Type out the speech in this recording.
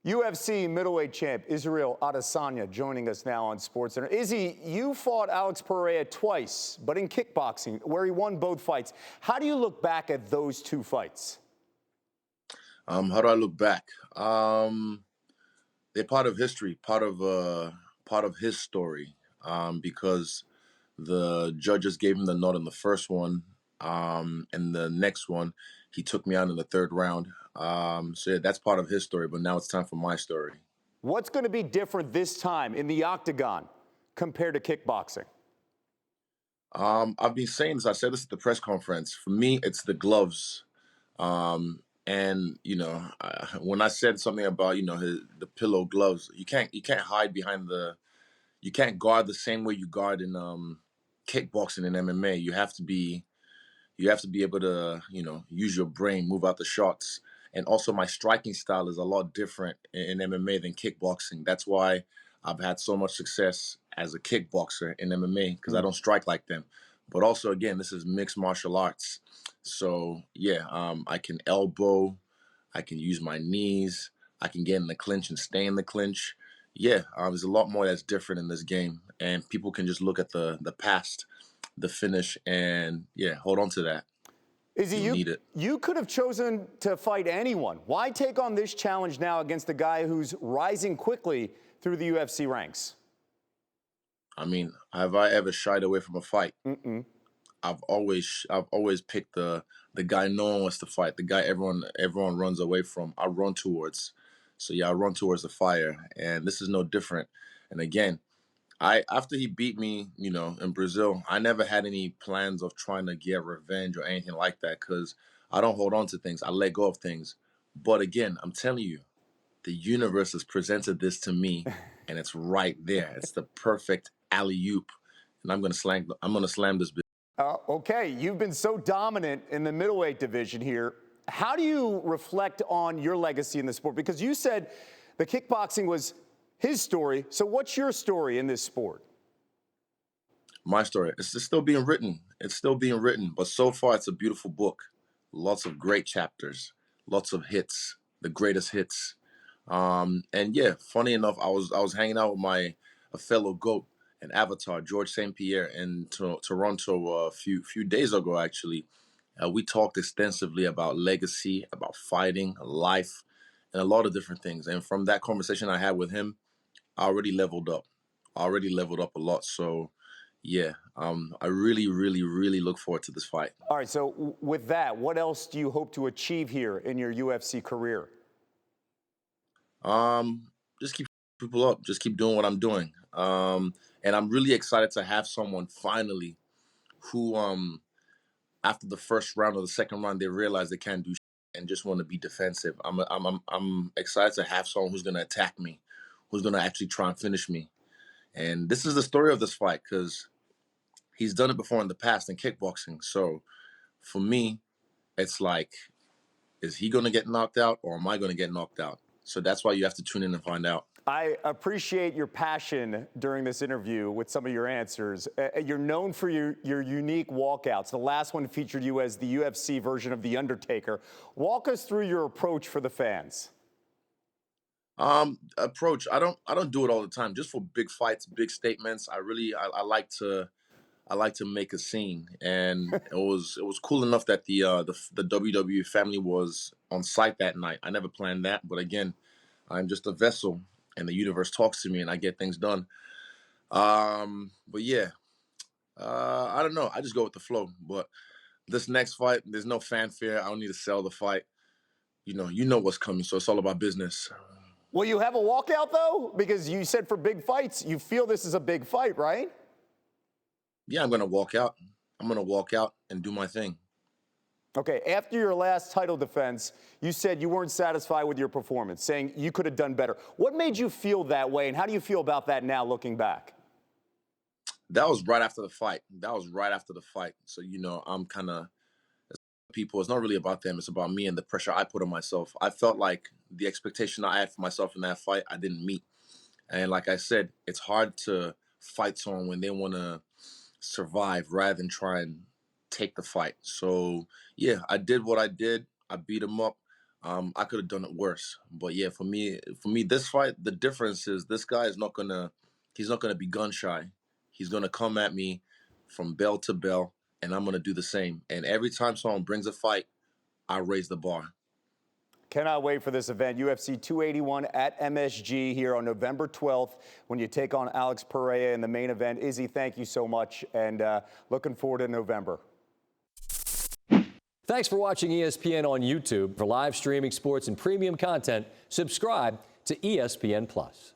UFC middleweight champ Israel Adesanya joining us now on SportsCenter. Izzy, you fought Alex Pereira twice, but in kickboxing, where he won both fights. How do you look back at those two fights? How do I look back? They're part of history, part of his story. Because the judges gave him the nod in the first one, and the next one he took me out in the third round. So yeah, that's part of his story. But now it's time for my story. What's going to be different this time in the octagon compared to kickboxing? I've been saying this. I said this at the press conference. For me, it's the gloves. And when I said something about the pillow gloves, you can't hide behind you can't guard the same way you guard in kickboxing and MMA. You have to be able to use your brain, move out the shots. And also my striking style is a lot different in MMA than kickboxing. That's why I've had so much success as a kickboxer in MMA, because I don't strike like them. But also, again, this is mixed martial arts. So yeah, I can elbow, I can use my knees, I can get in the clinch and stay in the clinch. Yeah, there's a lot more that's different in this game, and people can just look at the past, the finish, and yeah, hold on to that. Izzy, You'll need it. you could have chosen to fight anyone. Why take on this challenge now against a guy who's rising quickly through the UFC ranks? I mean, have I ever shied away from a fight? I've always picked the guy no one wants to fight, the guy everyone runs away from. I run towards. So yeah, I run towards the fire, and this is no different. And again, I after he beat me, in Brazil, I never had any plans of trying to get revenge or anything like that, because I don't hold on to things. I let go of things. But again, I'm telling you, the universe has presented this to me, and it's right there. It's the perfect alley oop, and I'm gonna slam this bitch. Okay, you've been so dominant in the middleweight division here. How do you reflect on your legacy in the sport? Because you said the kickboxing was his story. So what's your story in this sport? My story. It's still being written. It's still being written. But so far, it's a beautiful book. Lots of great chapters. Lots of hits. The greatest hits. And yeah, funny enough, I was hanging out with a fellow goat, an avatar, George St. Pierre, in Toronto a few days ago. Actually, we talked extensively about legacy, about fighting, life, and a lot of different things. And from that conversation I had with him, I already leveled up. I already leveled up a lot. So yeah, I really, really, really look forward to this fight. All right, so with that, what else do you hope to achieve here in your UFC career? Just keep people up. Just keep doing what I'm doing. And I'm really excited to have someone finally who, after the first round or the second round, they realize they can't do and just want to be defensive. I'm excited to have someone who's gonna attack me, who's gonna actually try and finish me. And this is the story of this fight, because he's done it before in the past in kickboxing. So for me, it's like, is he gonna get knocked out, or am I gonna get knocked out? So that's why you have to tune in and find out. I appreciate your passion during this interview with some of your answers. You're known for your unique walkouts. The last one featured you as the UFC version of The Undertaker. Walk us through your approach for the fans. Approach. I don't do it all the time. Just for big fights, big statements. I like to make a scene, and it was cool enough that the WWE family was on site that night. I never planned that, but again, I'm just a vessel, and the universe talks to me, and I get things done. But yeah, I don't know. I just go with the flow. But this next fight, there's no fanfare. I don't need to sell the fight. You know what's coming, so it's all about business. Will you have a walkout, though? Because you said for big fights, you feel this is a big fight, right? Yeah, I'm gonna walk out. I'm gonna walk out and do my thing. Okay, after your last title defense, you said you weren't satisfied with your performance, saying you could have done better. What made you feel that way, and how do you feel about that now looking back? That was right after the fight. That was right after the fight. So I'm kind of people. It's not really about them. It's about me and the pressure I put on myself. I felt like the expectation I had for myself in that fight, I didn't meet. And like I said, it's hard to fight someone when they want to survive rather than try and take the fight. So yeah, I did what I did. I beat him up. I could have done it worse. But yeah, for me, this fight, the difference is this guy is he's not gonna be gun shy. He's gonna come at me from bell to bell, and I'm gonna do the same. And every time someone brings a fight, I raise the bar. Cannot wait for this event. UFC 281 at MSG here on November 12th when you take on Alex Pereira in the main event. Izzy, thank you so much, and looking forward to November. Thanks for watching ESPN on YouTube. For live streaming sports and premium content, subscribe to ESPN+.